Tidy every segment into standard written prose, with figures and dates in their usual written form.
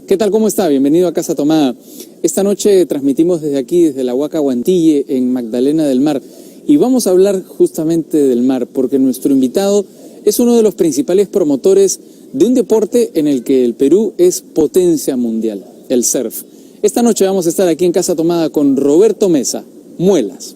¿Qué tal? ¿Cómo está? Bienvenido a Casa Tomada. Esta noche transmitimos desde aquí, desde la Huaca Huantille, en Magdalena del Mar. Y vamos a hablar justamente del mar, porque nuestro invitado es uno de los principales promotores de un deporte en el que el Perú es potencia mundial, el surf. Esta noche vamos a estar aquí en Casa Tomada con Roberto Mesa, Muelas.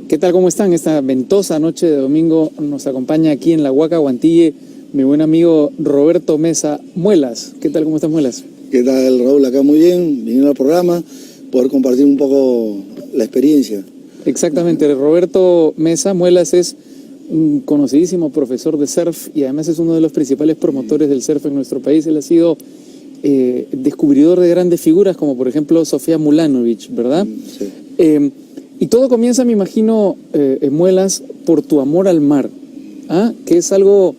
¿Qué tal? ¿Cómo están? Esta ventosa noche de domingo nos acompaña aquí en la Huaca Huantille mi buen amigo Roberto Mesa, Muelas. ¿Qué tal? ¿Cómo estás, Muelas? ¿Qué tal, Raúl? Acá muy bien, viniendo al programa, poder compartir un poco la experiencia. Exactamente, Roberto Mesa, Muelas es un conocidísimo profesor de surf y además es uno de los principales promotores del surf en nuestro país. Él ha sido descubridor de grandes figuras como por ejemplo Sofía Mulanovich, ¿verdad? Sí. Y todo comienza, me imagino, Muelas, por tu amor al mar, que es algo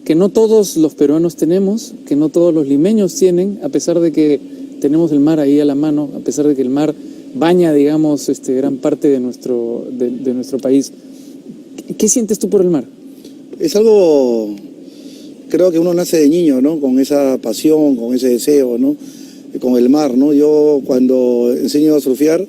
que no todos los peruanos tenemos, que no todos los limeños tienen, a pesar de que tenemos el mar ahí a la mano, a pesar de que el mar baña, digamos, gran parte de nuestro país. ¿Qué sientes tú por el mar? Es algo, creo que uno nace de niño, ¿no? Con esa pasión, con ese deseo, ¿no? Con el mar, ¿no? Yo cuando enseño a surfear,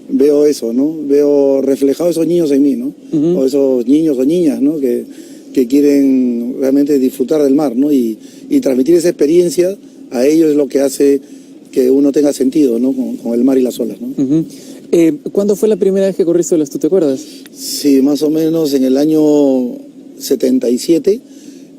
veo eso, ¿no? Veo reflejados esos niños en mí, ¿no? Uh-huh. O esos niños o niñas, ¿no? Que quieren realmente disfrutar del mar, ¿no? Y transmitir esa experiencia a ellos es lo que hace que uno tenga sentido, ¿no? Con el mar y las olas, ¿no? Uh-huh. ¿Cuándo fue la primera vez que corriste olas? ¿Tú te acuerdas? Sí, más o menos en el año 77.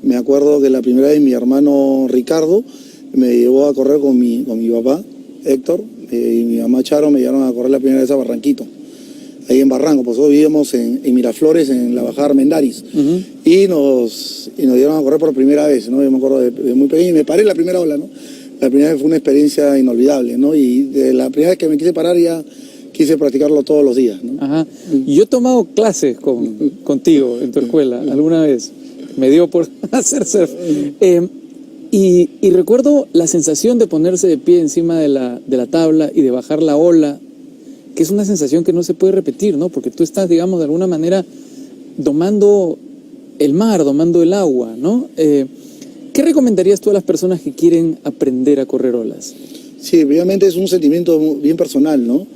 Me acuerdo que la primera vez mi hermano Ricardo me llevó a correr con mi papá, Héctor, y mi mamá Charo me llevaron a correr la primera vez a Barranquito, ahí en Barranco, pues nosotros vivíamos en Miraflores, en la bajada Armendáriz, Uh-huh. y nos llevaron a correr por primera vez, ¿no? Yo me acuerdo de muy pequeño y me paré en la primera ola, ¿no? La primera vez fue una experiencia inolvidable, ¿no? Y de la primera vez que me quise parar ya quise practicarlo todos los días, ¿no? Ajá. Yo he tomado clases contigo en tu escuela alguna vez. Me dio por hacer surf. Y recuerdo la sensación de ponerse de pie encima de la tabla y de bajar la ola, que es una sensación que no se puede repetir, ¿no? Porque tú estás, digamos, de alguna manera domando el mar, domando el agua, ¿no? ¿Qué recomendarías tú a las personas que quieren aprender a correr olas? Sí, obviamente es un sentimiento bien personal, ¿no?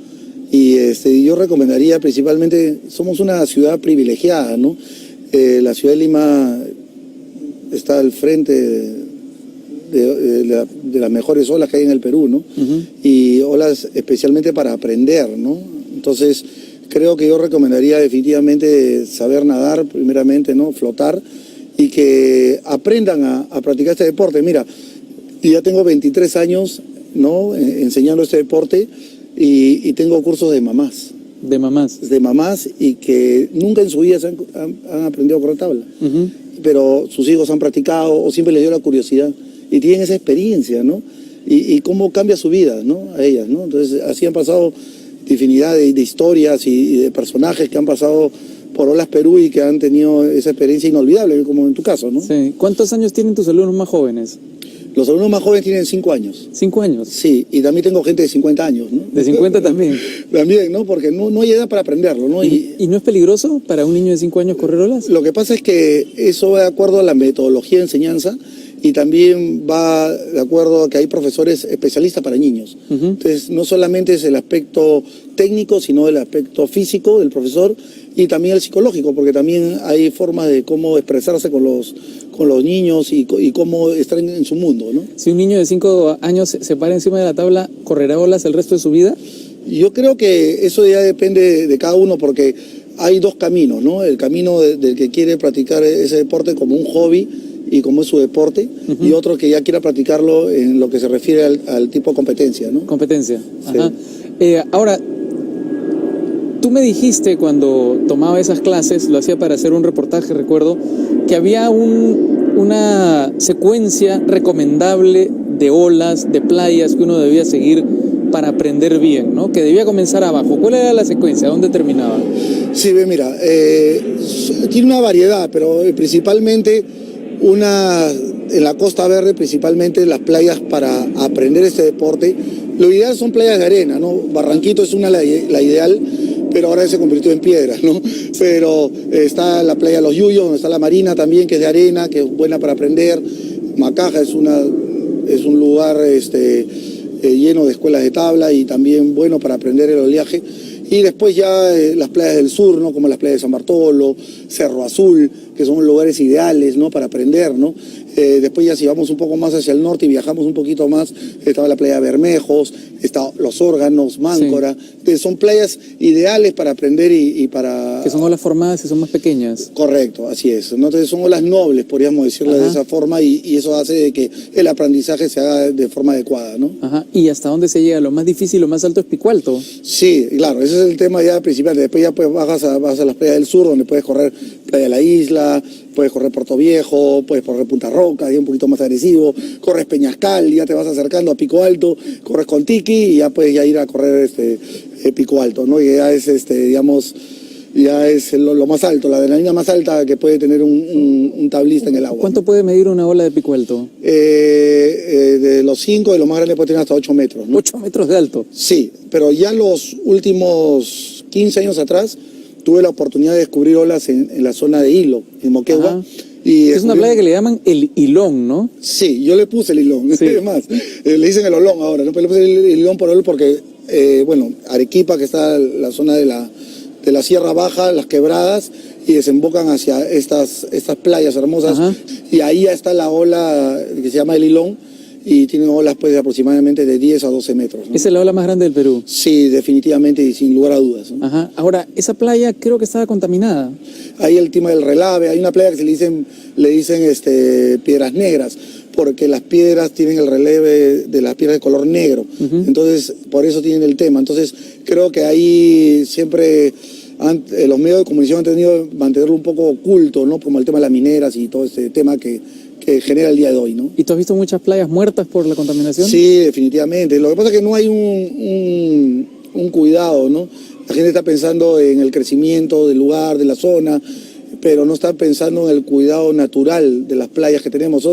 Y yo recomendaría principalmente, somos una ciudad privilegiada, ¿no? La ciudad de Lima está al frente de las mejores olas que hay en el Perú, ¿no? Uh-huh. Y olas especialmente para aprender, ¿no? Entonces, creo que yo recomendaría definitivamente saber nadar, primeramente, ¿no? Flotar, y que aprendan a practicar este deporte. Mira, ya tengo 23 años, ¿no? Enseñando este deporte y tengo cursos de mamás. De mamás. De mamás y que nunca en su vida han aprendido a correr tabla. Uh-huh. Pero sus hijos han practicado o siempre les dio la curiosidad y tienen esa experiencia, ¿no? Y cómo cambia su vida, ¿no? A ellas, ¿no? Entonces, así han pasado infinidad de historias y de personajes que han pasado por Olas Perú y que han tenido esa experiencia inolvidable, como en tu caso, ¿no? Sí. ¿Cuántos años tienen tus alumnos más jóvenes? Los alumnos más jóvenes tienen 5 años. 5 años. Sí, y también tengo gente de 50 años, ¿no? De 50 también. También, ¿no? Porque no hay edad para aprenderlo, ¿no? ¿Y no es peligroso para un niño de 5 años correr olas? Lo que pasa es que eso va de acuerdo a la metodología de enseñanza y también va de acuerdo a que hay profesores especialistas para niños. Uh-huh. Entonces, no solamente es el aspecto técnico, sino el aspecto físico del profesor y también el psicológico, porque también hay formas de cómo expresarse con los niños y cómo estar en su mundo, ¿no? Si un niño de 5 años se para encima de la tabla, ¿correrá olas el resto de su vida? Yo creo que eso ya depende de cada uno, porque hay dos caminos, ¿no? El camino del que quiere practicar ese deporte como un hobby y como es su deporte, uh-huh, y otro que ya quiera practicarlo en lo que se refiere al tipo de competencia, ¿no? Competencia. Sí. Ajá. Ahora, Tú me dijiste cuando tomaba esas clases, lo hacía para hacer un reportaje, recuerdo, que había una secuencia recomendable de olas, de playas que uno debía seguir para aprender bien, ¿no? Que debía comenzar abajo. ¿Cuál era la secuencia? ¿Dónde terminaba? Sí, mira, tiene una variedad, pero principalmente en la Costa Verde, principalmente las playas para aprender este deporte. Lo ideal son playas de arena, ¿no? Barranquito es la ideal, pero ahora se convirtió en piedra, ¿no? Pero está la playa de Los Yuyos, donde está la Marina también, que es de arena, que es buena para aprender. Macaja es un lugar lleno de escuelas de tabla y también bueno para aprender el oleaje. Y después ya las playas del sur, ¿no? Como las playas de San Bartolo, Cerro Azul, que son lugares ideales, ¿no? Para aprender, ¿no? Después ya si vamos un poco más hacia el norte y viajamos un poquito más, estaba la playa de Bermejos, está Los Órganos, Máncora, que son playas ideales para aprender y para... Que son olas formadas y son más pequeñas. Correcto, así es. Entonces son olas nobles, podríamos decirlo de esa forma, y eso hace de que el aprendizaje se haga de forma adecuada, ¿no? Ajá. ¿Y hasta dónde se llega? Lo más difícil, lo más alto es Pico Alto. Sí, claro, ese es el tema ya principal. Después ya pues vas a las playas del sur, donde puedes correr Playa de la Isla, puedes correr Puerto Viejo, puedes correr Punta Roca, ya un poquito más agresivo, corres Peñascal, ya te vas acercando a Pico Alto, corres con Tiki y ya puedes ya ir a correr Pico Alto, ¿no? Y ya es digamos, ya es lo más alto, la adrenalina más alta que puede tener un tablista en el agua. ¿Cuánto puede medir una ola de Pico Alto? De los 5, de los más grandes puede tener hasta 8 metros, ¿no? 8 metros de alto. Sí, pero ya los últimos 15 años atrás tuve la oportunidad de descubrir olas en la zona de Hilo, en Moquegua. Y es una playa que le llaman el Hilón, ¿no? Sí, yo le puse el Hilón, sí. Además, le dicen el Olón ahora, ¿no? Pero le puse el Hilón porque, Arequipa, que está en la zona de la Sierra Baja, las quebradas, y desembocan hacia estas playas hermosas. Y ahí ya está la ola que se llama el Hilón, y tienen olas pues de aproximadamente de 10 a 12 metros, ¿no? ¿Esa es la ola más grande del Perú? Sí, definitivamente y sin lugar a dudas, ¿no? Ajá. Ahora, esa playa creo que estaba contaminada. Hay el tema del relave, hay una playa que le dicen piedras negras, porque las piedras tienen el relieve de las piedras de color negro. Entonces, por eso tienen el tema. Entonces, creo que ahí siempre los medios de comunicación han tenido que mantenerlo un poco oculto, ¿no? Como el tema de las mineras y todo este tema que genera el día de hoy, ¿no? ¿Y tú has visto muchas playas muertas por la contaminación? Sí, definitivamente. Lo que pasa es que no hay un cuidado, ¿no? La gente está pensando en el crecimiento del lugar, de la zona, pero no está pensando en el cuidado natural de las playas que tenemos.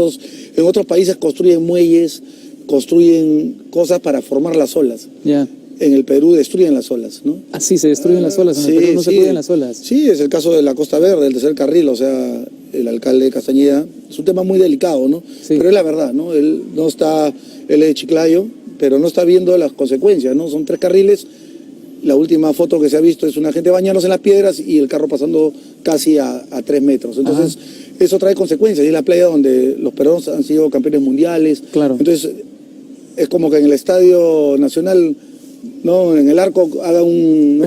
En otros países construyen muelles, construyen cosas para formar las olas. Ya. En el Perú destruyen las olas, ¿no? Ah, sí, se destruyen las olas. En el Perú no se cuidan las olas. Sí, es el caso de la Costa Verde, del tercer carril, o sea, el alcalde de Castañeda. Es un tema muy delicado, ¿no? Sí. Pero es la verdad, ¿no? Él es de Chiclayo, pero no está viendo las consecuencias, ¿no? Son 3 carriles. La última foto que se ha visto es una gente bañándose en las piedras y el carro pasando casi a 3 metros. Entonces, eso trae consecuencias. Y es la playa donde los peruanos han sido campeones mundiales. Claro. Entonces, es como que en el Estadio Nacional, ¿no? En el arco haga un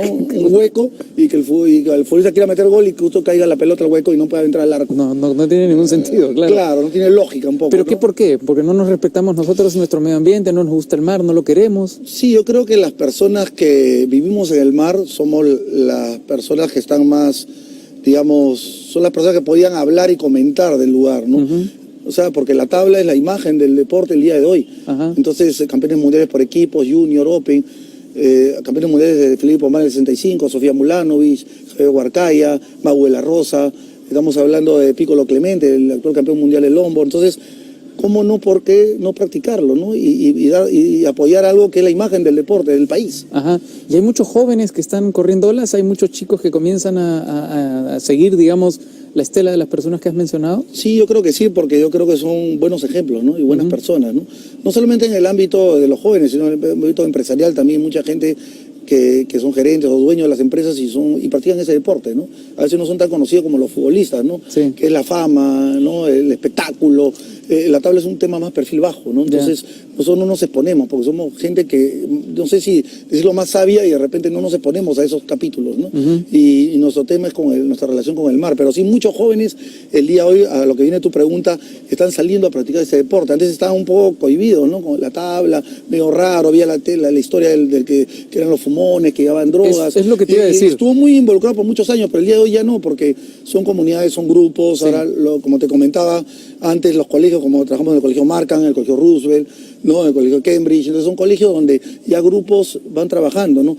hueco y que el futbolista quiera meter gol y que justo caiga la pelota al hueco y no pueda entrar al arco. No tiene ningún sentido, claro. Claro, no tiene lógica un poco. ¿Pero ¿no? por qué? Porque no nos respetamos nosotros nuestro medio ambiente, no nos gusta el mar, no lo queremos. Sí, yo creo que las personas que vivimos en el mar somos las personas que están más, digamos, son las personas que podían hablar y comentar del lugar, ¿no? O sea, porque la tabla es la imagen del deporte el día de hoy. Entonces, campeones mundiales por equipos, Junior, Open, campeones mundiales de Felipe Pomar del 65, Sofía Mulanovich, Javier Huarcaya, Mau de la Rosa, estamos hablando de Piccolo Clemente, el actual campeón mundial del Lombo. Entonces, ¿cómo no? ¿Por qué no practicarlo, no? Y apoyar algo que es la imagen del deporte, del país. Y hay muchos jóvenes que están corriendo olas, hay muchos chicos que comienzan a seguir, digamos, la estela de las personas que has mencionado. Sí, yo creo que sí, porque yo creo que son buenos ejemplos, ¿no? Y buenas personas, ¿no? No solamente en el ámbito de los jóvenes, sino en el ámbito empresarial también, mucha gente que son gerentes o dueños de las empresas y practican ese deporte, ¿no? A veces no son tan conocidos como los futbolistas, ¿no? Sí. Que es la fama, ¿no? El espectáculo, la tabla es un tema más perfil bajo, ¿no? Entonces, nosotros no nos exponemos, porque somos gente que, no sé si decirlo más sabia, y de repente no nos exponemos a esos capítulos, ¿no? Y nuestro tema es nuestra relación con el mar. Pero sí, muchos jóvenes, el día de hoy, a lo que viene tu pregunta, están saliendo a practicar ese deporte. Antes estaban un poco cohibidos, ¿no? Con la tabla, medio raro, había la historia del que eran los fumones, que llevaban drogas. Es lo que te iba a decir. Estuvo muy involucrado por muchos años, pero el día de hoy ya no, porque son comunidades, son grupos. Ahora, como te comentaba antes, los colegios, como trabajamos en el colegio Markham, en el colegio Roosevelt, ¿no? En el colegio Cambridge, entonces son colegios donde ya grupos van trabajando, ¿no?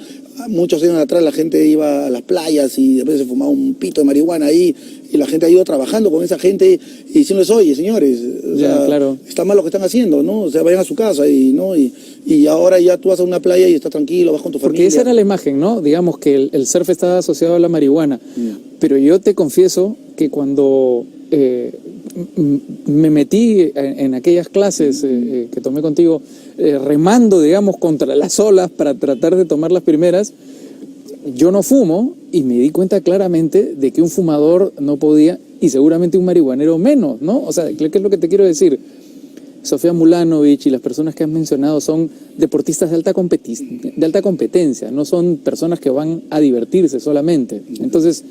Muchos años atrás la gente iba a las playas y de repente se fumaba un pito de marihuana ahí, y la gente ha ido trabajando con esa gente y diciéndoles, oye, señores, o sea, claro, está mal lo que están haciendo, ¿no? O sea, vayan a su casa ¿no? Y ahora ya tú vas a una playa y estás tranquilo, vas con tu familia. Porque esa era la imagen, ¿no? Digamos que el surf estaba asociado a la marihuana. Pero yo te confieso que cuando me metí en aquellas clases que tomé contigo, remando, digamos, contra las olas para tratar de tomar las primeras, yo no fumo y me di cuenta claramente de que un fumador no podía, y seguramente un marihuanero menos, ¿no? O sea, ¿qué es lo que te quiero decir? Sofía Mulanovich y las personas que has mencionado son deportistas de alta competencia, no son personas que van a divertirse solamente. Entonces,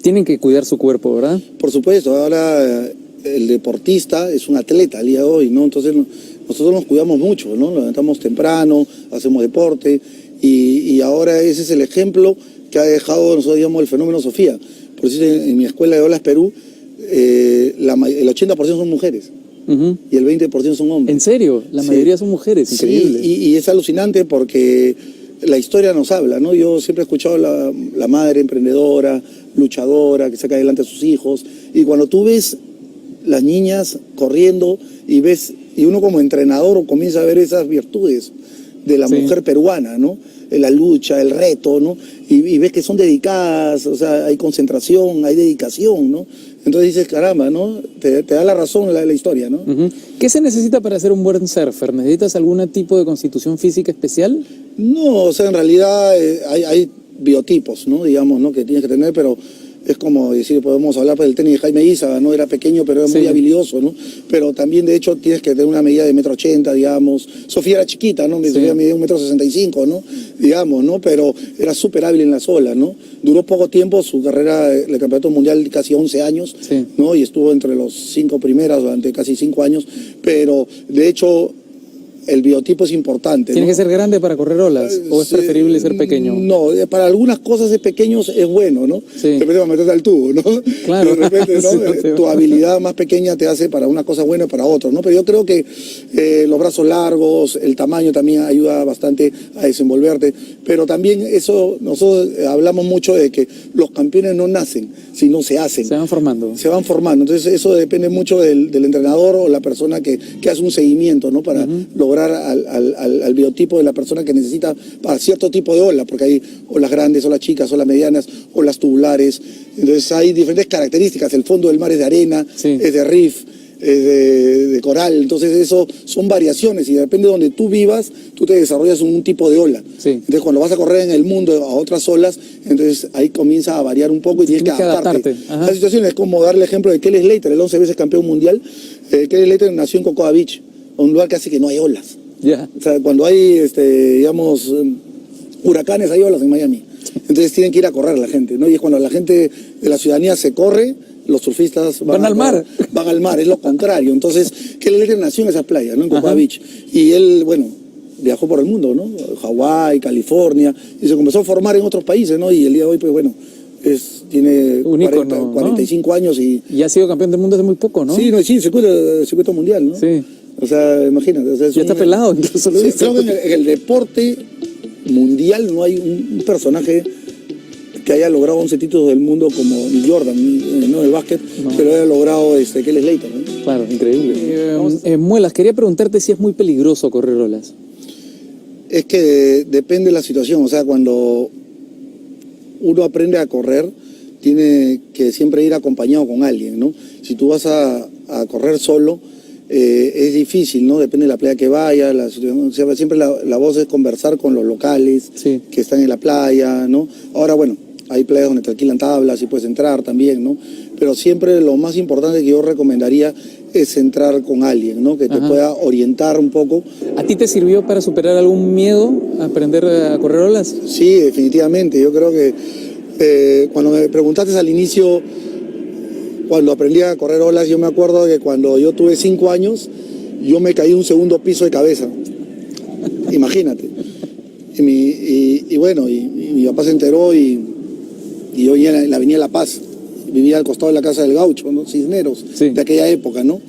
tienen que cuidar su cuerpo, ¿verdad? Por supuesto, ahora el deportista es un atleta al día de hoy, ¿no? Entonces nosotros nos cuidamos mucho, ¿no? Nos levantamos temprano, hacemos deporte, y ahora ese es el ejemplo que ha dejado, nosotros digamos, el fenómeno Sofía. Por eso en mi escuela de olas Perú, el 80% son mujeres. Y el 20% son hombres. ¿En serio? La mayoría son mujeres, increíble. Sí, y es alucinante porque la historia nos habla, ¿no? Yo siempre he escuchado la madre emprendedora, luchadora, que saca adelante a sus hijos, y cuando tú ves las niñas corriendo y uno como entrenador comienza a ver esas virtudes de la mujer peruana, ¿no? La lucha, el reto, ¿no? Y ves que son dedicadas, o sea, hay concentración, hay dedicación, ¿no? Entonces dices, caramba, ¿no? Te da la razón la historia, ¿no? ¿Qué se necesita para ser un buen surfer? ¿Necesitas algún tipo de constitución física especial? No, o sea, en realidad hay biotipos, ¿no? Digamos, ¿no? Que tienes que tener, pero es como decir, podemos hablar del tenis de Jaime Izaga, ¿no? Era pequeño, pero era muy habilidoso, ¿no? Pero también, de hecho, tienes que tener una medida de 1,80 m, digamos. Sofía era chiquita, ¿no? Sofía medía 1,65 m, ¿no? Digamos, ¿no? Pero era súper hábil en las olas, ¿no? Duró poco tiempo, su carrera, el campeonato mundial, casi 11 años, ¿no? Y estuvo entre los 5 primeras durante casi 5 años, pero, de hecho, el biotipo es importante. ¿Tiene que ser grande para correr olas o es preferible ser pequeño? No, para algunas cosas ser pequeños es bueno, ¿no? De repente va a meterte al tubo, ¿no? Claro. De repente, ¿no? Tu habilidad más pequeña te hace para una cosa buena y para otra, ¿no? Pero yo creo que los brazos largos, el tamaño también ayuda bastante a desenvolverte. Pero también eso, nosotros hablamos mucho de que los campeones no nacen, sino se hacen. Se van formando. Se van formando. Entonces eso depende mucho del entrenador o la persona que hace un seguimiento, ¿no? Para lograr al biotipo de la persona que necesita para cierto tipo de ola, porque hay olas grandes, olas chicas, olas medianas, olas tubulares. Entonces hay diferentes características. El fondo del mar es de arena, es de reef, es de coral. Entonces eso son variaciones y depende de donde tú vivas, tú te desarrollas un tipo de ola. Entonces cuando vas a correr en el mundo a otras olas, entonces ahí comienza a variar un poco y tienes que adaptarte. La situación es como darle ejemplo de Kelly Slater, el 11 veces campeón mundial. Kelly Slater nació en Cocoa Beach, un lugar que hace que no hay olas. O sea, cuando hay, digamos, huracanes, hay olas en Miami. Entonces tienen que ir a correr la gente, ¿no? Y es cuando la gente de la ciudadanía se corre, los surfistas van al mar. Van al mar, es lo contrario. Entonces, Kelly Slater nació en esas playas, ¿no? En Cocoa Beach. Y él, bueno, viajó por el mundo, ¿no? Hawái, California, y se comenzó a formar en otros países, ¿no? Y el día de hoy, pues bueno, tiene 45 años y ha sido campeón del mundo hace muy poco, ¿no? Sí, circuito mundial, ¿no? Sí. O sea, imagínate. O sea, ya está pelado, incluso lo creo que en el deporte mundial no hay un personaje que haya logrado 11 títulos del mundo como Jordan, no el básquet, pero haya logrado Kelly Slater, ¿no? Claro, increíble. Muelas, quería preguntarte si es muy peligroso correr olas. Es que depende de la situación, o sea, cuando uno aprende a correr, tiene que siempre ir acompañado con alguien, ¿no? Si tú vas a correr solo, es difícil, ¿no? Depende de la playa que vaya, la situación, siempre la voz es conversar con los locales que están en la playa, ¿no? Ahora, bueno, hay playas donde te alquilan tablas y puedes entrar también, ¿no? pero siempre lo más importante que yo recomendaría es entrar con alguien, ¿no? Que te pueda orientar un poco. ¿A ti te sirvió para superar algún miedo a aprender a correr olas? Sí, definitivamente. Yo creo que cuando me preguntaste al inicio, cuando aprendí a correr olas, yo me acuerdo que cuando yo tuve 5 años, yo me caí un segundo piso de cabeza. Imagínate. Y mi papá se enteró y yo vivía en la avenida La Paz. Vivía al costado de la casa del Gaucho, ¿no? Cisneros, sí, de aquella época, ¿no?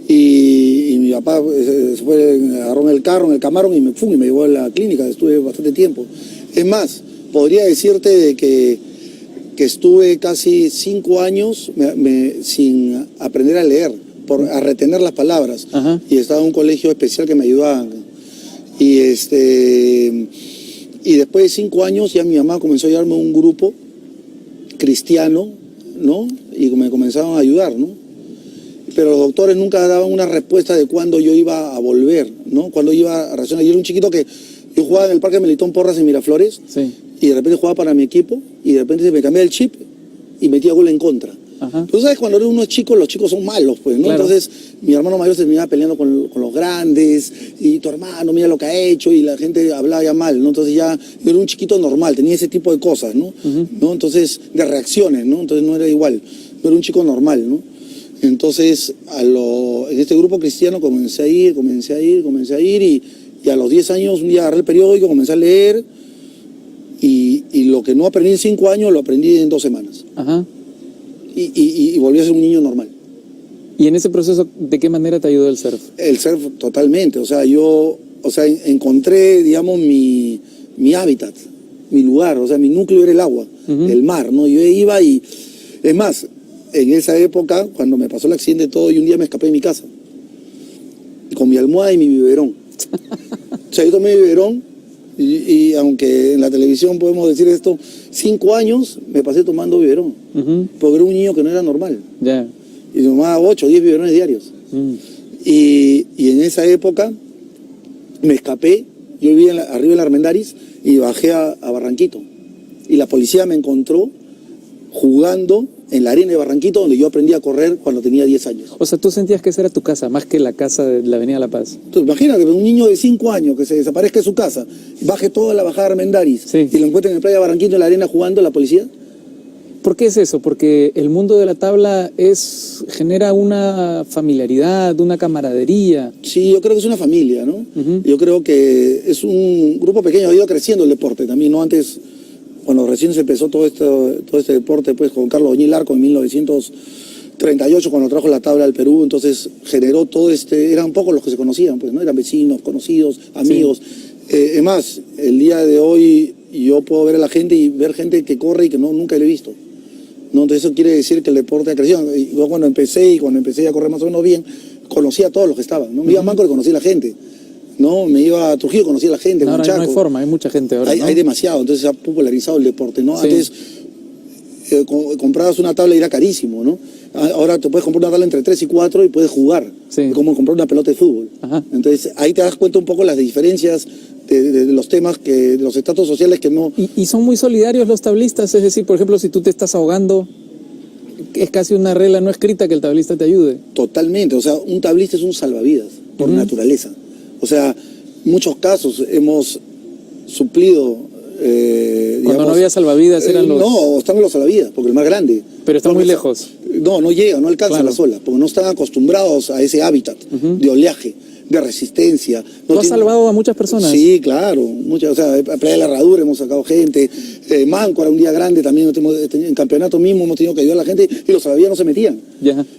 Y mi papá se fue, agarró en el carro, en el Camaro y me llevó a la clínica. Estuve bastante tiempo. Es más, podría decirte de que estuve casi 5 años sin aprender a leer, a retener las palabras. Y estaba en un colegio especial que me ayudaban. Y después de 5 años ya mi mamá comenzó a llevarme a un grupo cristiano, ¿no? Y me comenzaban a ayudar, ¿no? Pero los doctores nunca daban una respuesta de cuándo yo iba a volver, ¿no? Cuándo iba a reaccionar. Yo era un chiquito que yo jugaba en el Parque Melitón Porras en Miraflores, sí, y de repente jugaba para mi equipo y de repente se me cambiaba el chip y metía gol en contra. Tú sabes, cuando uno es chico, los chicos son malos, pues, ¿no? Claro. Entonces, mi hermano mayor se terminaba peleando con los grandes, y tu hermano, mira lo que ha hecho, y la gente hablaba ya mal, ¿no? Entonces ya, yo era un chiquito normal, tenía ese tipo de cosas, ¿no? ¿No? Entonces, de reacciones, ¿no? Entonces no era igual, yo era un chico normal, ¿no? Entonces, en este grupo cristiano comencé a ir, y a los 10 años un día agarré el periódico, comencé a leer, y lo que no aprendí en 5 años, lo aprendí en 2 semanas. Y volví a ser un niño normal. ¿Y en ese proceso de qué manera te ayudó el surf? El surf totalmente, encontré, digamos, mi hábitat, mi lugar, mi núcleo era el agua, el mar, ¿no? Yo iba y, es más, en esa época, cuando me pasó el accidente y todo, y un día me escapé de mi casa, con mi almohada y mi biberón. Yo tomé mi biberón, y aunque en la televisión podemos decir esto, 5 años me pasé tomando biberón, porque era un niño que no era normal. Y tomaba 8 o 10 biberones diarios. Y en esa época me escapé, yo vivía arriba de la Armendáriz y bajé a Barranquito. Y la policía me encontró jugando en la arena de Barranquito, donde yo aprendí a correr cuando tenía 10 años. O sea, tú sentías que esa era tu casa, más que la casa de la Avenida La Paz. Entonces, imagínate, un niño de 5 años que se desaparezca de su casa, baje toda la bajada de Armendáriz, y lo encuentre en la playa de Barranquito, en la arena jugando, la policía. ¿Por qué es eso? Porque el mundo de la tabla genera una familiaridad, una camaradería. Sí, yo creo que es una familia, ¿no? Yo creo que es un grupo pequeño, ha ido creciendo el deporte también, ¿no? Antes, cuando recién se empezó todo este deporte, pues con Carlos Oñil Arco en 1938, cuando trajo la tabla al Perú, entonces generó eran pocos los que se conocían, pues, ¿no? Eran vecinos, conocidos, amigos. Es más, el día de hoy yo puedo ver a la gente y ver gente que corre y que nunca le he visto. ¿No? Entonces eso quiere decir que el deporte ha crecido. Yo cuando empecé a correr más o menos bien, conocí a todos los que estaban, ¿no? Me iba a Manco y conocí a la gente, ¿no? Me iba a Trujillo y conocí a la gente. Ahora no hay forma, hay mucha gente ahora, ¿no? Hay demasiado, entonces se ha popularizado el deporte, ¿no? Antes comprabas una tabla y era carísimo, ¿no? Ahora te puedes comprar una tabla entre 3 y 4 y puedes jugar, como comprar una pelota de fútbol. Entonces ahí te das cuenta un poco las diferencias de los temas, de los estratos sociales que no... Y son muy solidarios los tablistas, es decir, por ejemplo, si tú te estás ahogando, es casi una regla no escrita que el tablista te ayude. Totalmente, un tablista es un salvavidas, por naturaleza. En muchos casos hemos suplido... Cuando no había salvavidas eran los... No, están los salvavidas, porque el más grande. Pero está muy lejos. No llega, no alcanza las olas, porque no están acostumbrados a ese hábitat de oleaje, de resistencia. ¿Tú has salvado a muchas personas? Sí, claro, muchas, Playa de la Herradura hemos sacado gente, Máncora un día grande también, en campeonato mismo hemos tenido que ayudar a la gente y los salvavidas no se metían.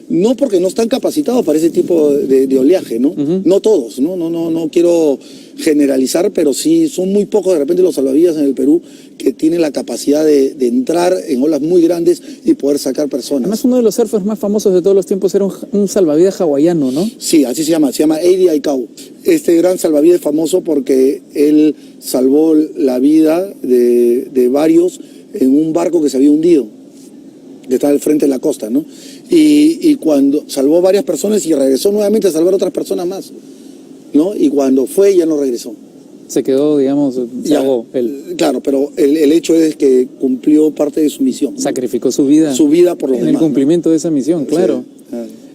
No porque no están capacitados para ese tipo de oleaje, ¿no? No todos, no quiero generalizar, pero sí son muy pocos de repente los salvavidas en el Perú que tienen la capacidad de entrar en olas muy grandes y poder sacar personas. Además, uno de los surfers más famosos de todos los tiempos era un salvavidas hawaiano, ¿no? Sí, así se llama Eddie Aikau. Este gran salvavidas es famoso porque él salvó la vida de varios en un barco que se había hundido, que estaba al frente de la costa, ¿no? Y cuando salvó varias personas y regresó nuevamente a salvar otras personas más, ¿no? Y cuando fue ya no regresó. se quedó, digamos, se Ya, ahogó. Él Claro, pero el hecho es que cumplió parte de su misión, ¿no? sacrificó su vida. Su vida por los en demás, el cumplimiento de esa misión, claro.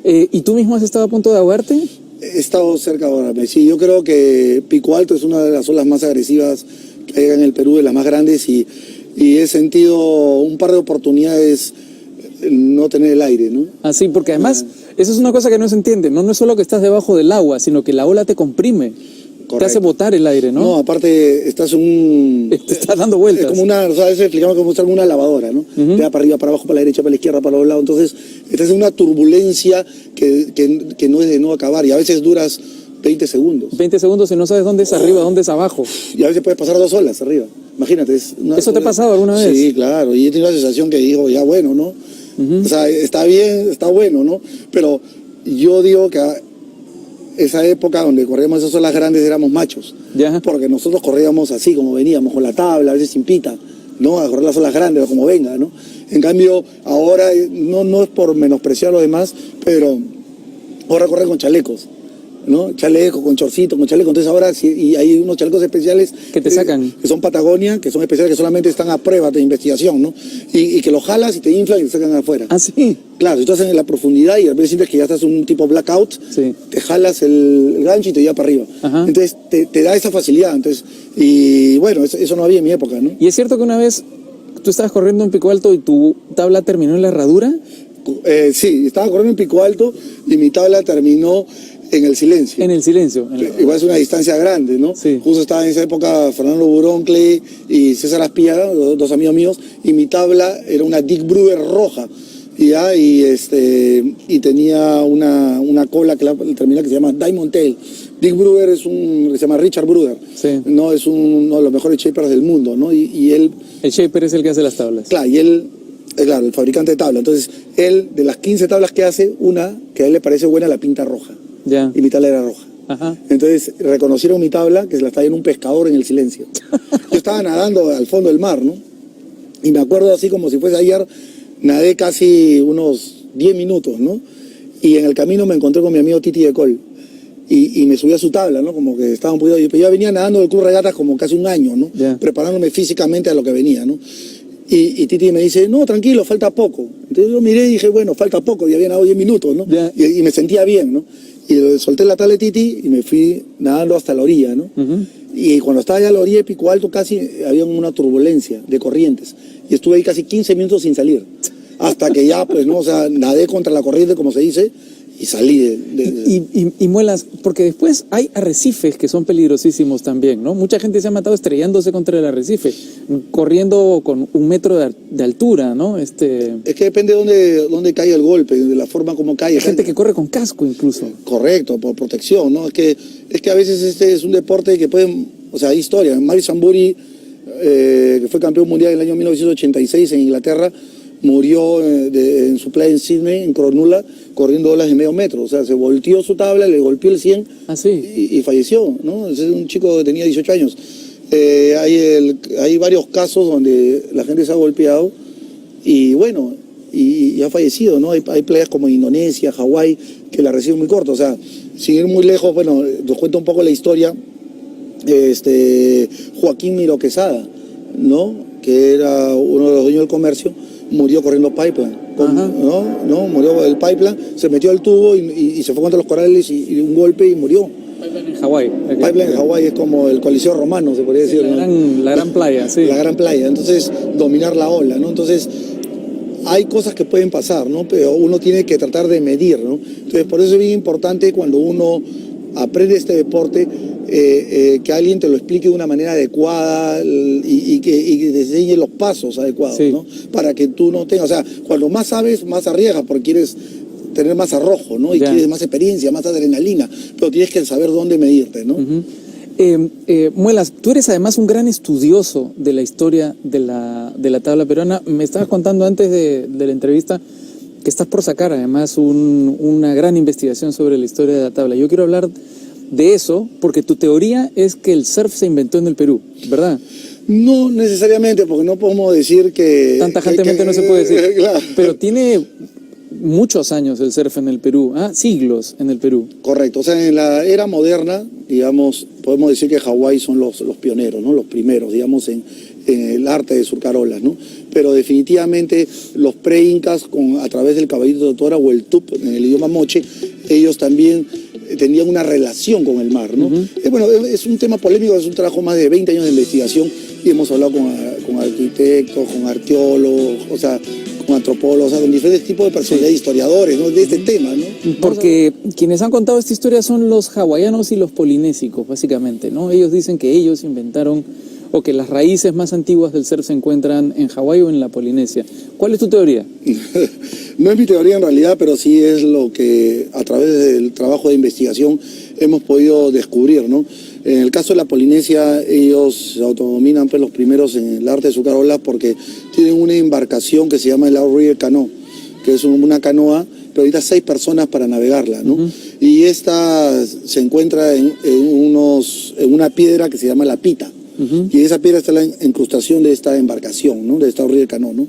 Sí. ¿Y tú mismo has estado a punto de ahogarte? He estado cerca ahora. Sí, yo creo que Pico Alto es una de las olas más agresivas que hay en el Perú, de las más grandes, y he sentido un par de oportunidades no tener el aire, ¿no? Así, porque además, eso es una cosa que no se entiende. No es solo que estás debajo del agua, sino que la ola te comprime. Te hace botar el aire, ¿no? No, aparte estás en un... Te estás dando vueltas. Es como una, o sea, a veces explicamos como estar en una lavadora, ¿no? Te va para arriba, para abajo, para la derecha, para la izquierda, para los lados. Entonces, estás en una turbulencia que no es de no acabar, y a veces duras 20 segundos. 20 segundos y no sabes dónde es arriba, dónde es abajo. Y a veces puedes pasar 2 olas arriba. Imagínate. ¿Eso te ha pasado alguna vez? Sí, claro. Y he tenido la sensación que digo, ya bueno, ¿no? O sea, está bien, está bueno, ¿no? Pero yo digo que esa época donde corríamos esas olas grandes éramos machos. Ya. Porque nosotros corríamos así, como veníamos, con la tabla, a veces sin pita, ¿no? A correr las olas grandes, o como venga, ¿no? En cambio, ahora, no es por menospreciar a los demás, pero ahora corren con chalecos, ¿no? Chaleco, con chorcito, con chaleco. Entonces ahora y hay unos chalecos especiales que te sacan, que son Patagonia, que son especiales, que solamente están a prueba de investigación, ¿no? Y que los jalas y te inflan y te sacan afuera. Ah, sí. Claro, si tú estás en la profundidad y a veces sientes que ya estás en un tipo blackout, sí, te jalas el gancho y te lleva para arriba. Ajá. Entonces te da esa facilidad. Entonces, y bueno, eso no había en mi época, ¿no? ¿Y es cierto que una vez tú estabas corriendo en Pico Alto y tu tabla terminó en la herradura? Sí, estaba corriendo en Pico Alto y mi tabla terminó en el silencio. En el silencio. Igual es una distancia grande, ¿no? Sí. Justo estaba en esa época Fernando Buroncle y César Aspía, dos amigos míos, y mi tabla era una Dick Bruder roja. ¿Ya? Y tenía una cola que la termina que se llama Diamond Tail. Dick Bruder se llama Richard Bruder. Sí. No, es uno de los mejores shapers del mundo, ¿no? Y él... El shaper es el que hace las tablas. Claro, y él, claro, el fabricante de tablas. Entonces, él, de las 15 tablas que hace, una que a él le parece buena, la pinta roja. Ya. Y mi tabla era roja. Ajá. Entonces, reconocieron mi tabla, que se la estaba en un pescador en el silencio. Yo estaba nadando al fondo del mar, ¿no? Y me acuerdo así como si fuese ayer, nadé casi unos 10 minutos, ¿no? Y en el camino me encontré con mi amigo Titi de Col. Y me subí a su tabla, ¿no? Como que estaba un poquito... Pero yo venía nadando del Club Regatas como casi un año, ¿no? Yeah. Preparándome físicamente a lo que venía, ¿no? Y Titi me dice, no, tranquilo, falta poco. Entonces yo miré y dije, bueno, falta poco, ya había nadado 10 minutos, ¿no? Yeah. Y me sentía bien, ¿no? Y solté la tabla de Titi y me fui nadando hasta la orilla, ¿no? Y cuando estaba ya a la orilla de Pico Alto casi había una turbulencia de corrientes. Y estuve ahí casi 15 minutos sin salir. Hasta que ya, pues, ¿no? O sea, nadé contra la corriente, como se dice, y salí Y Muelas, porque después hay arrecifes que son peligrosísimos también, ¿no? Mucha gente se ha matado estrellándose contra el arrecife, corriendo con 1 metro de altura, ¿no? Es que depende de dónde cae el golpe, de la forma como cae. Hay gente que corre con casco incluso. Correcto, por protección, ¿no? Es que a veces este es un deporte que pueden, o sea, hay historia. Mario Zamburi, que fue campeón mundial en el año 1986 en Inglaterra, murió en su playa en Sydney, en Cronulla, corriendo olas de medio metro. O sea, se volteó su tabla, le golpeó el 100 y falleció, ¿no? Es un chico que tenía 18 años. Hay varios casos donde la gente se ha golpeado y bueno, y ha fallecido, ¿no? Hay playas como Indonesia, Hawái, que la reciben muy corto. O sea, sin ir muy lejos, bueno, nos cuento un poco la historia. Joaquín Miró Quesada, ¿no? Que era uno de los dueños del comercio, murió corriendo pipeline, ¿no? Murió el pipeline, se metió al tubo y se fue contra los corales y un golpe y murió. Pipeline en Hawái. Pipeline en Hawái es como el Coliseo Romano, se podría decir. La gran playa, sí. La gran playa, entonces dominar la ola, ¿no? Entonces hay cosas que pueden pasar, ¿no? Pero uno tiene que tratar de medir, ¿no? Entonces por eso es bien importante cuando uno aprende este deporte, que alguien te lo explique de una manera adecuada y que te enseñe los pasos adecuados, sí, ¿no? Para que tú no tengas, o sea, cuando más sabes, más arriesgas porque quieres tener más arrojo, ¿no? Y quieres más experiencia, más adrenalina, pero tienes que saber dónde medirte, ¿no? Muelas, tú eres además un gran estudioso de la historia de la tabla peruana. Me estabas contando antes de la entrevista que estás por sacar además una gran investigación sobre la historia de la tabla. Yo quiero hablar de eso porque tu teoría es que el surf se inventó en el Perú, ¿verdad? No necesariamente, porque no podemos decir que... Tan tajantemente no se puede decir. Claro. Pero tiene muchos años el surf en el Perú, siglos en el Perú. Correcto, o sea, en la era moderna, digamos, podemos decir que Hawái son los pioneros, ¿no? Los primeros, digamos, en el arte de surcar olas, ¿no? Pero definitivamente los pre-incas, a través del caballito de Totora o el tup en el idioma moche, ellos también tenían una relación con el mar, ¿no? Bueno, es un tema polémico, es un trabajo más de 20 años de investigación y hemos hablado con arquitectos, con arqueólogos, o sea, con antropólogos, o sea, con diferentes tipos de personalidades, historiadores, ¿no? De este tema, ¿no? Porque quienes han contado esta historia son los hawaianos y los polinésicos, básicamente, ¿no? Ellos dicen que ellos inventaron, o que las raíces más antiguas del surf se encuentran en Hawái o en la Polinesia. ¿Cuál es tu teoría? No es mi teoría en realidad, pero sí es lo que a través del trabajo de investigación hemos podido descubrir, ¿no? En el caso de la Polinesia, ellos se autodominan pues, los primeros en el arte de surcar olas porque tienen una embarcación que se llama el Outrigger Canoe, que es una canoa, pero ahorita 6 personas para navegarla, ¿no? Y esta se encuentra en una piedra que se llama la Pita. Y esa piedra está la incrustación de esta embarcación, ¿no? De esta Outrigger Canoe, ¿no?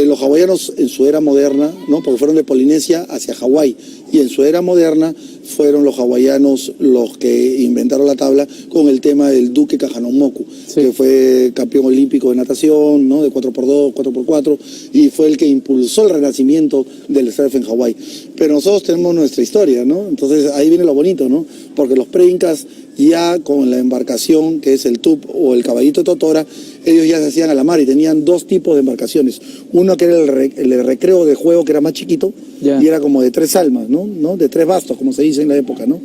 Los hawaianos en su era moderna, ¿no? Porque fueron de Polinesia hacia Hawái, y en su era moderna fueron los hawaianos los que inventaron la tabla con el tema del Duque Kahanamoku, que fue campeón olímpico de natación, ¿no? De 4x2, 4x4, y fue el que impulsó el renacimiento del surf en Hawái. Pero nosotros tenemos nuestra historia, ¿no? Entonces ahí viene lo bonito, ¿no? Porque los pre-incas ya con la embarcación que es el tup o el caballito de Totora, ellos ya se hacían a la mar y tenían 2 tipos de embarcaciones. Uno que era el recreo de juego, que era más chiquito, y era como de 3 almas, ¿no? De 3 bastos, como se dice en la época, ¿no?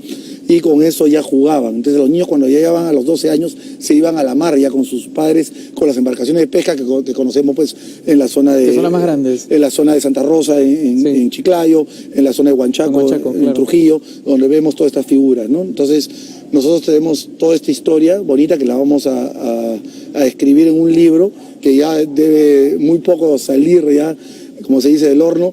Y con eso ya jugaban. Entonces los niños cuando ya llegaban a los 12 años se iban a la mar ya con sus padres, con las embarcaciones de pesca que conocemos pues en la zona de... Que son las más grandes. En la zona de Santa Rosa, en Chiclayo, en la zona de Huanchaco, en Trujillo, donde vemos todas estas figuras, ¿no? Entonces nosotros tenemos toda esta historia bonita que la vamos a escribir en un libro que ya debe muy poco salir ya, como se dice, del horno.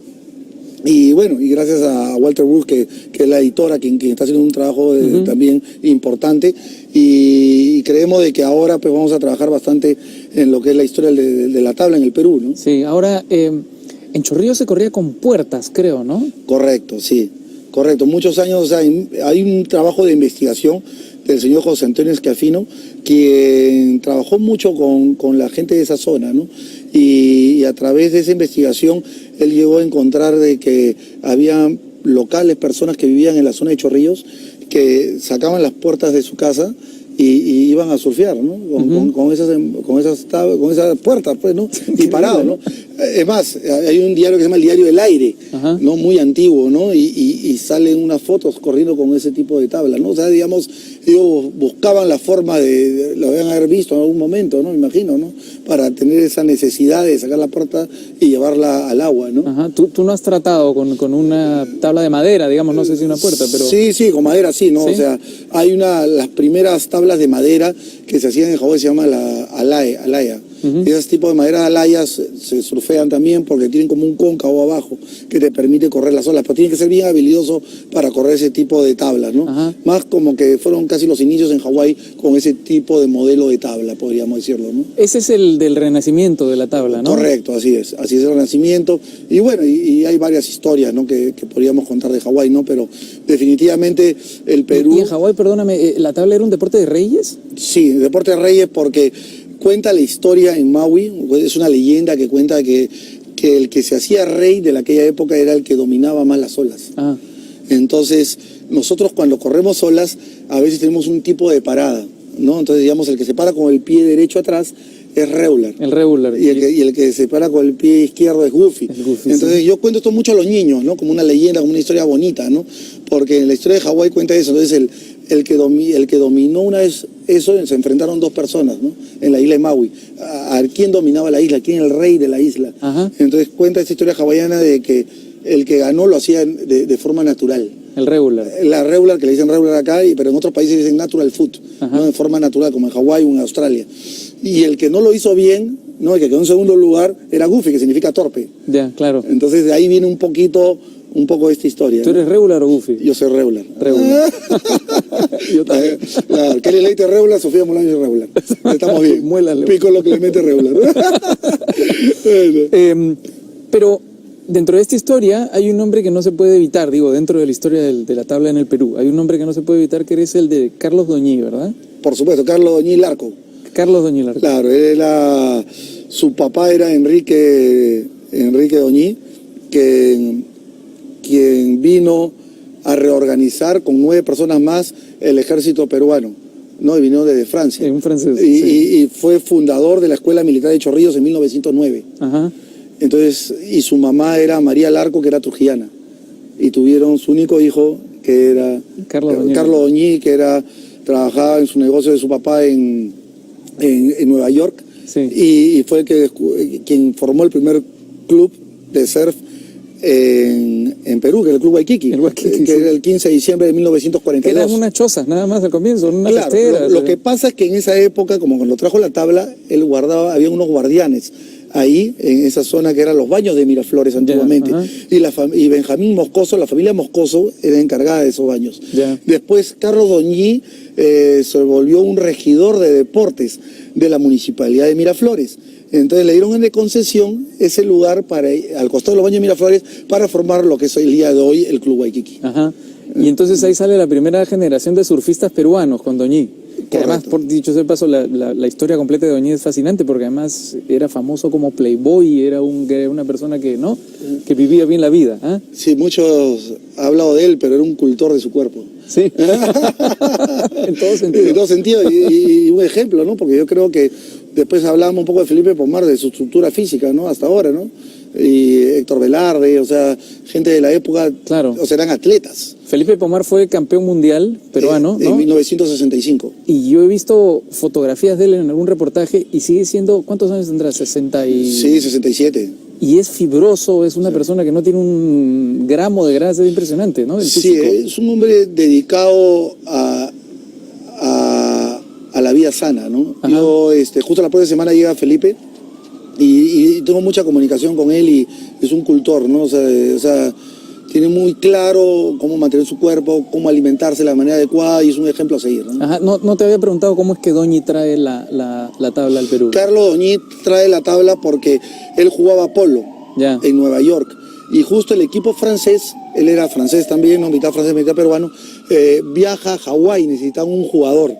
Y bueno, y gracias a Walter Bruce, que es la editora, quien está haciendo un trabajo también importante, y creemos de que ahora pues vamos a trabajar bastante en lo que es la historia de la tabla en el Perú, ¿no? Sí, ahora en Chorrillos se corría con puertas, creo, ¿no? Correcto, sí, correcto. Muchos años, o sea, hay un trabajo de investigación del señor José Antonio Escafino, quien trabajó mucho con la gente de esa zona, ¿no? Y a través de esa investigación él llegó a encontrar de que había locales, personas que vivían en la zona de Chorrillos, que sacaban las puertas de su casa y iban a surfear, ¿no? Con esas puertas, pues, ¿no? Y parados, ¿no? Es más, hay un diario que se llama el Diario del Aire, ¿no? Muy antiguo, ¿no? Y salen unas fotos corriendo con ese tipo de tabla, ¿no? O sea, digamos, ellos buscaban la forma lo habían haber visto en algún momento, ¿no? Me imagino, ¿no? Para tener esa necesidad de sacar la puerta y llevarla al agua, ¿no? Ajá. ¿Tú no has tratado con una tabla de madera, digamos, no sé si una puerta, pero... Sí, con madera sí, ¿no? ¿Sí? O sea, hay las primeras tablas de madera que se hacían en Hawái, se llama la alaya. Esos tipos de madera de alayas se surfean también porque tienen como un cóncavo abajo que te permite correr las olas, pero tienen que ser bien habilidoso para correr ese tipo de tablas, ¿no? Más como que fueron casi los inicios en Hawái con ese tipo de modelo de tabla, podríamos decirlo, ¿no? Ese es el del renacimiento de la tabla, ¿no? Correcto, así es el renacimiento. Y bueno, y hay varias historias, ¿no? que podríamos contar de Hawái, ¿no? Pero definitivamente el Perú... ¿Y en Hawái, perdóname, la tabla era un deporte de reyes? Sí, deporte de reyes porque cuenta la historia en Maui, es una leyenda que cuenta que el que se hacía rey de aquella época era el que dominaba más las olas. Entonces, nosotros cuando corremos olas, a veces tenemos un tipo de parada, ¿no? Entonces, digamos, el que se para con el pie derecho atrás es regular. El regular. Y el que se para con el pie izquierdo es goofy. Entonces, yo cuento esto mucho a los niños, ¿no? Como una leyenda, como una historia bonita, ¿no? Porque en la historia de Hawái cuenta eso. Entonces, el que dominó una vez eso, se enfrentaron 2 personas, ¿no? En la isla de Maui. ¿A quién dominaba la isla? ¿Quién era el rey de la isla? Entonces, cuenta esta historia hawaiana de que el que ganó lo hacía de forma natural. El regular. La regular, que le dicen regular acá, pero en otros países dicen natural foot, ¿no? En forma natural, como en Hawái o en Australia. Y el que no lo hizo bien, ¿no? El que quedó en segundo lugar, era goofy, que significa torpe. Ya, claro. Entonces, de ahí viene un poco de esta historia. ¿Tú eres regular o goofy? Yo soy regular. Yo también. Claro, Kelly Leite regular, Sofía Molaño es regular. Estamos bien. Pico lo Clemente regular. Pero dentro de esta historia hay un nombre que no se puede evitar, digo, dentro de la historia de la tabla en el Perú, hay un nombre que no se puede evitar que es el de Carlos Doñí, ¿verdad? Por supuesto, Carlos Doñí Larco. Carlos Doñí Larco. Claro, su papá era Enrique Doñí, quien vino a reorganizar con 9 personas más el ejército peruano, ¿no? Y vino desde Francia. Un francés. Y fue fundador de la Escuela Militar de Chorrillos en 1909. Ajá. Entonces, y su mamá era María Larco, que era trujillana. Y tuvieron su único hijo, que era Carlos Doñí, que trabajaba en su negocio de su papá en Nueva York. Sí. Y fue quien formó el primer club de surf en Perú, que es el Club Waikiki, que era el 15 de diciembre de 1942. Eran unas chozas, nada más al comienzo, unas Claro, esteras. lo que pasa es que en esa época, como cuando trajo la tabla, él guardaba, había unos guardianes ahí, en esa zona que eran los baños de Miraflores antiguamente. Y Benjamín Moscoso, la familia Moscoso, era encargada de esos baños. Ya. Después, Carlos Doñí se volvió un regidor de deportes de la municipalidad de Miraflores. Entonces le dieron de concesión ese lugar al costado de los baños de Miraflores para formar lo que es el día de hoy el Club Waikiki. Ajá. Y entonces ahí sale la primera generación de surfistas peruanos con Doñí. Que además, por dicho sea de paso, la historia completa de Doñí es fascinante porque además era famoso como playboy y era una persona que vivía bien la vida. ¿Eh? Sí, muchos han hablado de él, pero era un cultor de su cuerpo. Sí. En todo sentido. En todo sentido. Y un ejemplo, ¿no? Porque yo creo que después hablábamos un poco de Felipe Pomar, de su estructura física, ¿no? Hasta ahora, ¿no? Y Héctor Velarde, o sea, gente de la época, claro. O sea, eran atletas. Felipe Pomar fue campeón mundial peruano, ¿no? En 1965. Y yo he visto fotografías de él en algún reportaje y sigue siendo, ¿cuántos años tendrá? 60 y... Sí, 67. Y es fibroso, es una persona que no tiene un gramo de grasa, es impresionante, ¿no? Sí, es un hombre dedicado a la vida sana, ¿no? Ajá. Yo, justo la próxima semana llega Felipe y tengo mucha comunicación con él y es un cultor, ¿no? O sea, tiene muy claro cómo mantener su cuerpo, cómo alimentarse de la manera adecuada y es un ejemplo a seguir, ¿no? Ajá, no te había preguntado cómo es que Doñí trae la tabla al Perú. Carlos Doñí trae la tabla porque él jugaba polo en Nueva York y justo el equipo francés, él era francés también, ¿no? Mitad francés, mitad peruano, viaja a Hawái, necesitan un jugador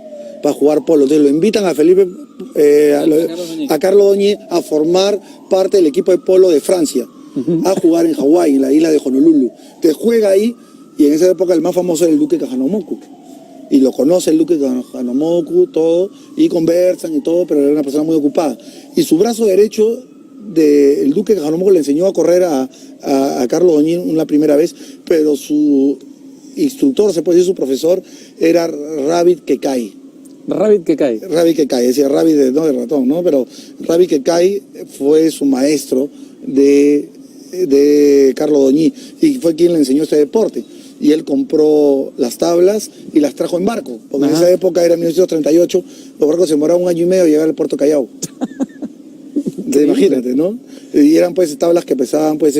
para jugar polo. Entonces lo invitan a Felipe, a Carlos Doñí a formar parte del equipo de polo de Francia, a jugar en Hawái, en la isla de Honolulu. Te juega ahí y en esa época el más famoso era el Duque Kahanamoku. Y lo conoce el Duque Kahanamoku, todo, y conversan y todo, pero era una persona muy ocupada. Y su brazo derecho del Duque Kahanamoku le enseñó a correr a Carlos Doñí una primera vez, pero su instructor, se puede decir su profesor, era Rabbit Kekai. Rabbit Kekai, decía Rabbit no de ratón, ¿no? Pero Rabbit Kekai fue su maestro de Carlos Doñí y fue quien le enseñó este deporte. Y él compró las tablas y las trajo en barco, porque en esa época era 1938, los barcos se demoraban 1 año y medio a llegar al puerto Callao. Imagínate, ¿no? Y eran pues tablas que pesaban pues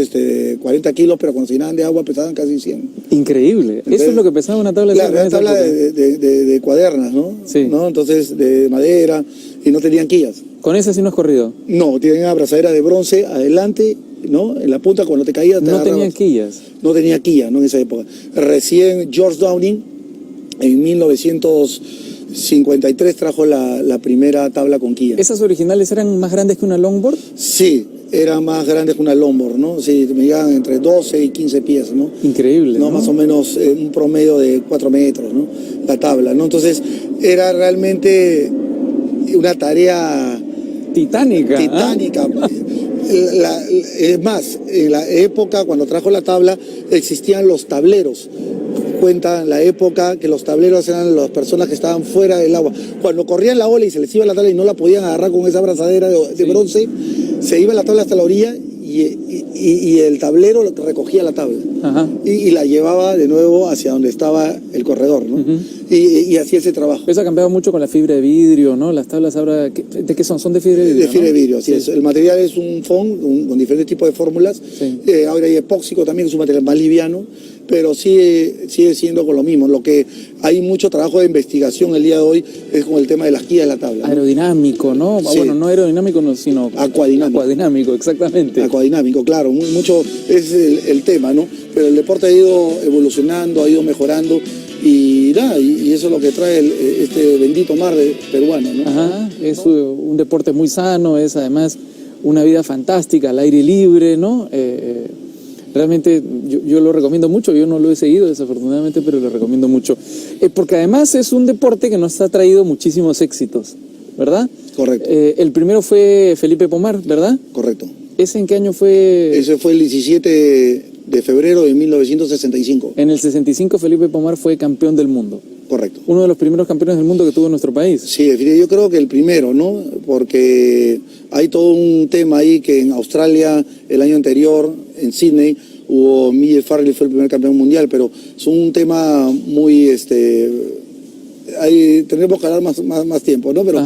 40 kilos, pero cuando se llenaban de agua pesaban casi 100. Increíble. Entonces, eso es lo que pesaba una tabla de surf. Claro, una tabla de cuadernas, ¿no? Sí. ¿no? Entonces, de madera, y no tenían quillas. ¿Con esa sí no has corrido? No, tienen abrazadera de bronce adelante, ¿no? En la punta cuando te caías te no tenían quillas. No tenía quilla, ¿no? En esa época. Recién George Downing, en 1953 trajo la primera tabla con quilla. ¿Esas originales eran más grandes que una longboard? Sí, eran más grandes que una longboard, ¿no? Sí, me llegaban entre 12 y 15 pies, ¿no? Increíble, ¿no? Más o menos un promedio de 4 metros, ¿no? La tabla, ¿no? Entonces, era realmente una tarea... Titánica. Es más, en la época, cuando trajo la tabla, existían los tableros. Cuenta la época que los tableros eran las personas que estaban fuera del agua. Cuando corrían la ola y se les iba la tabla y no la podían agarrar con esa abrazadera de bronce, se iba la tabla hasta la orilla y el tablero recogía la tabla. Ajá. Y la llevaba de nuevo hacia donde estaba el corredor, ¿no? Y hacía ese trabajo. Eso ha cambiado mucho con la fibra de vidrio, ¿no? Las tablas ahora, ¿de qué son? Son de fibra de vidrio, de fibra de vidrio, así es. El material es un foam con diferentes tipos de fórmulas. Sí. Ahora hay epóxico también, que es un material más liviano. pero sigue siendo con lo mismo. Lo que hay mucho trabajo de investigación el día de hoy es con el tema de las guías de la tabla, ¿no? Aerodinámico, ¿no? Sí. Bueno, no aerodinámico, no, sino acuadinámico, exactamente. Acuadinámico, claro, mucho es el tema, ¿no? Pero el deporte ha ido evolucionando, ha ido mejorando y nada, y eso es lo que trae este bendito mar peruano, ¿no? Ajá, es un deporte muy sano, es además una vida fantástica, al aire libre, ¿no? Realmente yo lo recomiendo mucho, yo no lo he seguido desafortunadamente, pero lo recomiendo mucho. Porque además es un deporte que nos ha traído muchísimos éxitos, ¿verdad? Correcto. El primero fue Felipe Pomar, ¿verdad? Correcto. ¿Ese en qué año fue? Ese fue el 17 de febrero de 1965. En el 65 Felipe Pomar fue campeón del mundo. Correcto. Uno de los primeros campeones del mundo que tuvo nuestro país. Sí, yo creo que el primero, ¿no? Porque hay todo un tema ahí que en Australia el año anterior, en Sydney, Miguel Farley fue el primer campeón mundial, pero es un tema muy, tendremos que hablar más tiempo, ¿no? Pero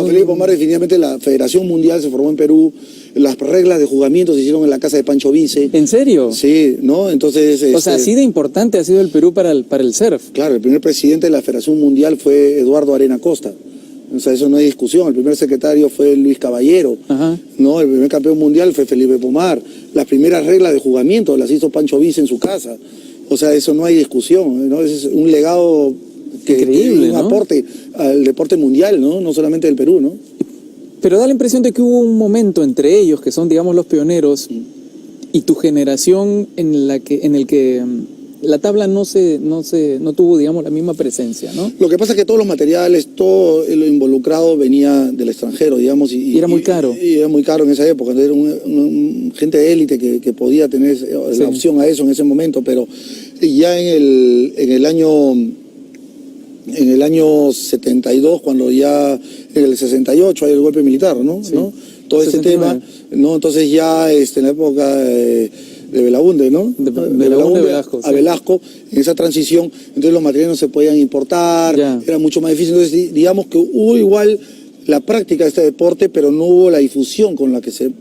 Felipe Pomar, definitivamente la Federación Mundial se formó en Perú, las reglas de juzgamiento se hicieron en la casa de Pancho Vice. ¿En serio? Sí, ¿no? Entonces... O sea, así de importante ha sido el Perú para el surf. Claro, el primer presidente de la Federación Mundial fue Eduardo Arena Costa. O sea, eso no hay discusión. El primer secretario fue Luis Caballero. Ajá. No, el primer campeón mundial fue Felipe Pomar. Las primeras reglas de juzgamiento las hizo Pancho Vice en su casa. O sea, eso no hay discusión, ¿no? Es un legado increíble, un ¿no? aporte al deporte mundial, ¿no? No solamente del Perú, ¿no? Pero da la impresión de que hubo un momento entre ellos, que son, digamos, los pioneros, y tu generación en el que la tabla no tuvo, digamos, la misma presencia, ¿no? Lo que pasa es que todos los materiales, todo lo involucrado venía del extranjero, digamos. Y era muy caro. Y era muy caro en esa época. Era gente de élite que podía tener la opción a eso en ese momento, pero ya en el año 72, cuando ya en el 68 hay el golpe militar, ¿no? Sí. ¿no? Todo 69. ese tema, ¿no? Entonces ya en la época de Belaúnde, ¿no? De Belaúnde a Velasco. A Velasco, en esa transición, entonces los materiales no se podían importar, era mucho más difícil. Entonces digamos que hubo igual la práctica de este deporte, pero no hubo la difusión con la que se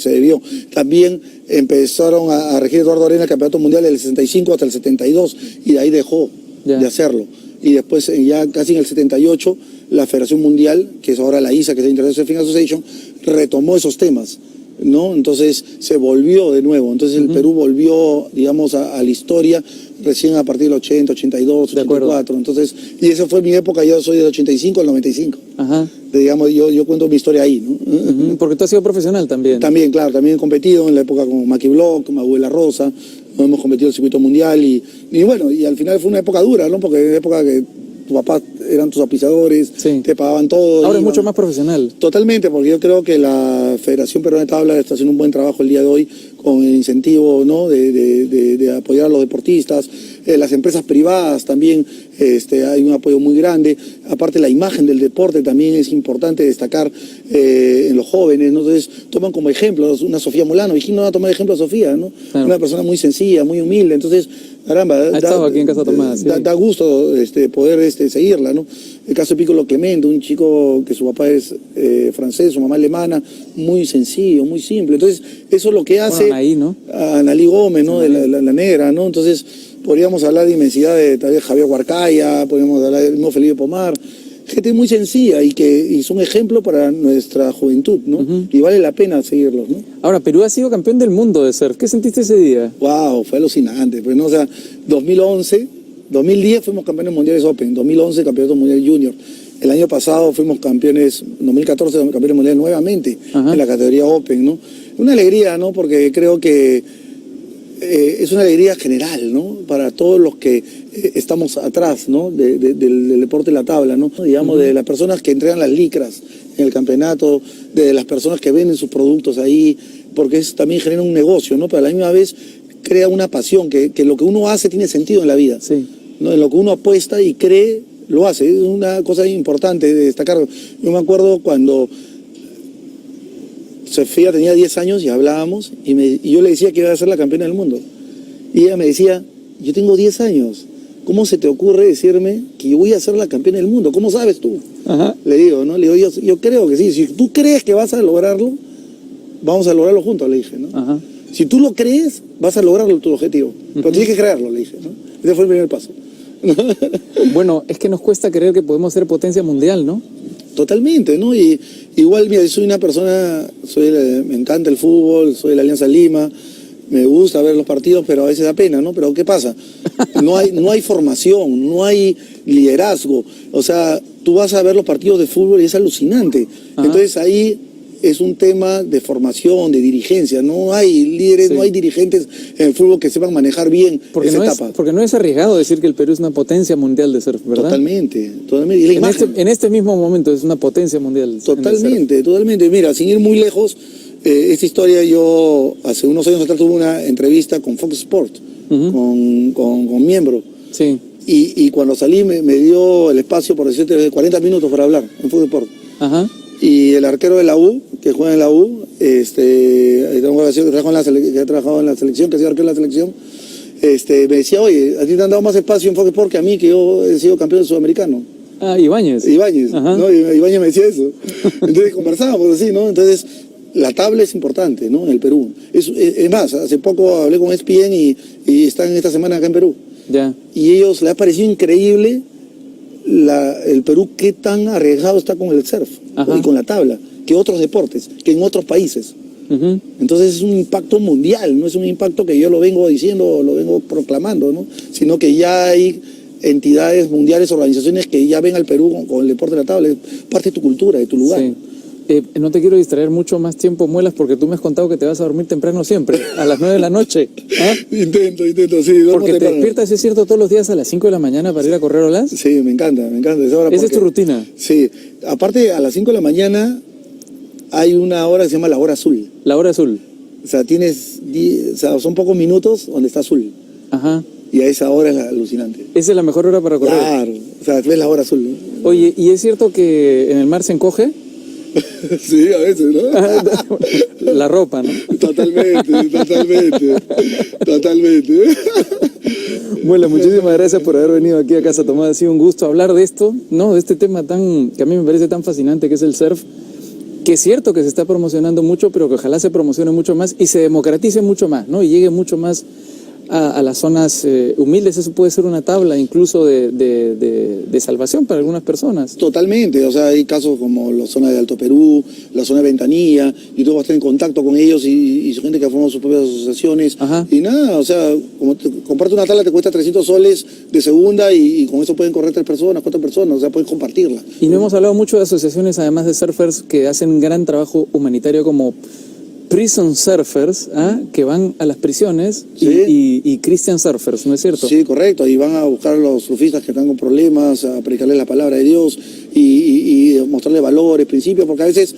debió. También empezaron a regir Eduardo Arena el campeonato mundial del 65 hasta el 72, y de ahí dejó de hacerlo. Y después, ya casi en el 78, la Federación Mundial, que es ahora la ISA, que es la International Surfing Association, retomó esos temas, ¿no? Entonces se volvió de nuevo. Entonces el Perú volvió, digamos, a la historia recién a partir del 80, 82, 84. Entonces, y esa fue mi época. Yo soy del 85 al 95. Ajá. Digamos, yo cuento mi historia ahí, ¿no? Porque tú has sido profesional también. También, claro, también he competido en la época con Maki Block, con Mabuela Rosa. Hemos competido en el circuito mundial y bueno, y al final fue una época dura, ¿no? Porque era una época que tu papá eran tus auspiciadores, te pagaban todo. Ahora es mucho más profesional. Totalmente, porque yo creo que la Federación Peruana de Tabla está haciendo un buen trabajo el día de hoy con el incentivo, ¿no? de apoyar a los deportistas. Las empresas privadas también hay un apoyo muy grande. Aparte, la imagen del deporte también es importante destacar en los jóvenes, ¿no? Entonces toman como ejemplo una Sofía Molano. ¿Y quién no va a tomar ejemplo a Sofía, no? Claro. Una persona muy sencilla, muy humilde. Entonces, caramba, ha estado aquí en Casa Tomás, sí. Da gusto poder seguirla, ¿no? El caso de Piccolo Clemente, un chico que su papá es francés, su mamá alemana, muy sencillo, muy simple. Entonces, eso es lo que hace Anaí, ¿no? a Analí Gómez, ¿no? De la negra, ¿no? Entonces, podríamos hablar de inmensidad de tal vez Javier Huarcaya, podríamos hablar del mismo Felipe Pomar, gente muy sencilla y son ejemplo para nuestra juventud, ¿no? Y vale la pena seguirlos, ¿no? Ahora, Perú ha sido campeón del mundo de surf. ¿Qué sentiste ese día? Wow, fue alucinante. Pues, ¿no? O sea, 2010 fuimos campeones mundiales Open, 2011 campeonato mundial Junior. El año pasado fuimos campeones, 2014 campeones mundiales nuevamente en la categoría Open, ¿no? Una alegría, ¿no? Porque creo que es una alegría general, ¿no? Para todos los que estamos atrás, ¿no? Del deporte de la tabla, ¿no? Digamos, de las personas que entregan las licras en el campeonato, de las personas que venden sus productos ahí, porque eso también genera un negocio, ¿no? Pero a la misma vez crea una pasión, que lo que uno hace tiene sentido en la vida, ¿no? En lo que uno apuesta y cree, lo hace. Es una cosa importante de destacar. Yo me acuerdo cuando Sofía tenía 10 años y hablábamos, y yo le decía que iba a ser la campeona del mundo. Y ella me decía, yo tengo 10 años, ¿cómo se te ocurre decirme que yo voy a ser la campeona del mundo? ¿Cómo sabes tú? Le digo, ¿no? Le digo, yo creo que sí. Si tú crees que vas a lograrlo, vamos a lograrlo juntos, le dije, ¿no? Si tú lo crees, vas a lograr tu objetivo. Pero tienes que creerlo, le dije, ¿no? Ese fue el primer paso. Bueno, es que nos cuesta creer que podemos ser potencia mundial, ¿no? Totalmente, ¿no? Y igual, mira, soy una persona, me encanta el fútbol, soy de la Alianza Lima, me gusta ver los partidos, pero a veces da pena, ¿no? Pero ¿qué pasa? No hay formación, no hay liderazgo. O sea, tú vas a ver los partidos de fútbol y es alucinante. Ajá. Entonces ahí es un tema de formación, de dirigencia. No hay líderes, no hay dirigentes en el fútbol que sepan manejar bien esa etapa. Porque no es arriesgado decir que el Perú es una potencia mundial de surf, ¿verdad? Totalmente. Y la imagen. En este mismo momento es una potencia mundial. Totalmente. Mira, sin ir muy lejos, esta historia yo hace unos años atrás tuve una entrevista con Fox Sport, con Miembro. Sí. Y cuando salí me dio el espacio, por decirte, de 40 minutos para hablar en Fox Sport. Ajá. Y el arquero de la U, que juega en la U, que ha trabajado en la selección, que ha sido arquero de la selección, me decía, oye, a ti te han dado más espacio en Fox Sport que a mí, que yo he sido campeón sudamericano. Ah, Ibáñez, ¿no? Ibáñez me decía eso. Entonces conversábamos así, ¿no? Entonces, la tabla es importante, ¿no? En el Perú. Es más, hace poco hablé con ESPN y están esta semana acá en Perú. Ya. Y ellos les ha parecido increíble el Perú, qué tan arriesgado está con el surf y con la tabla, que otros deportes, que en otros países. Entonces es un impacto mundial, no es un impacto que yo lo vengo diciendo, lo vengo proclamando, ¿no? Sino que ya hay entidades mundiales, organizaciones que ya ven al Perú con el deporte de la tabla, es parte de tu cultura, de tu lugar. Sí. No te quiero distraer mucho más tiempo, Muelas, porque tú me has contado que te vas a dormir temprano siempre, a las 9 de la noche. ¿Ah? Intento, sí. Porque te despiertas, ¿es cierto, todos los días a las 5 de la mañana para ir a correr olas? Sí, me encanta. ¿Esa es tu rutina? Sí. Aparte, a las 5 de la mañana hay una hora que se llama la hora azul. La hora azul. O sea, son pocos minutos donde está azul. Ajá. Y a esa hora es alucinante. Esa es la mejor hora para correr. Claro. O sea, ves la hora azul, ¿no? Oye, ¿y es cierto que en el mar se encoge? Sí, a veces, ¿no? La ropa, ¿no? Totalmente. Bueno, muchísimas gracias por haber venido aquí a Casa Tomada. Ha sido un gusto hablar de esto, ¿no? De este tema que a mí me parece tan fascinante, que es el surf, que es cierto que se está promocionando mucho, pero que ojalá se promocione mucho más y se democratice mucho más, ¿no? Y llegue mucho más a las zonas humildes. Eso puede ser una tabla incluso de salvación para algunas personas. Totalmente, o sea, hay casos como la zona de Alto Perú, la zona de Ventanilla, y tú vas a estar en contacto con ellos y son gente que ha formado sus propias asociaciones. Ajá. Y nada, o sea, como comparte una tabla te cuesta 300 soles de segunda y con eso pueden correr 3 personas, 4 personas, o sea, pueden compartirla. Y no hemos hablado mucho de asociaciones, además de surfers, que hacen un gran trabajo humanitario como Prison Surfers, que van a las prisiones, ¿sí? y Christian Surfers, ¿no es cierto? Sí, correcto, y van a buscar a los surfistas que están con problemas, a predicarles la palabra de Dios y mostrarles valores, principios, porque a veces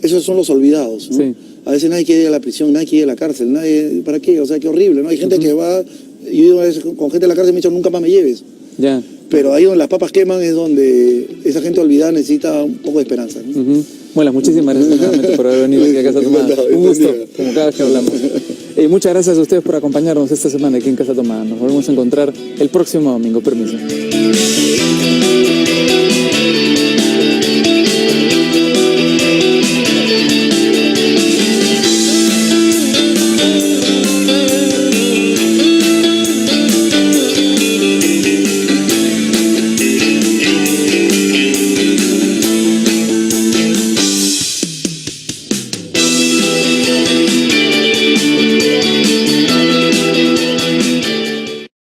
esos son los olvidados, ¿no? Sí. A veces nadie quiere ir a la prisión, nadie quiere ir a la cárcel, ¿para qué? O sea, qué horrible, ¿no? Hay gente que va, yo digo a veces con gente de la cárcel me dicen, nunca más me lleves. Ya. Pero ahí donde las papas queman es donde esa gente olvidada necesita un poco de esperanza, ¿no? Bueno, muchísimas gracias nuevamente por haber venido aquí a Casa Tomada. Un gusto, como cada vez que hablamos. Muchas gracias a ustedes por acompañarnos esta semana aquí en Casa Tomada. Nos volvemos a encontrar el próximo domingo. Permiso.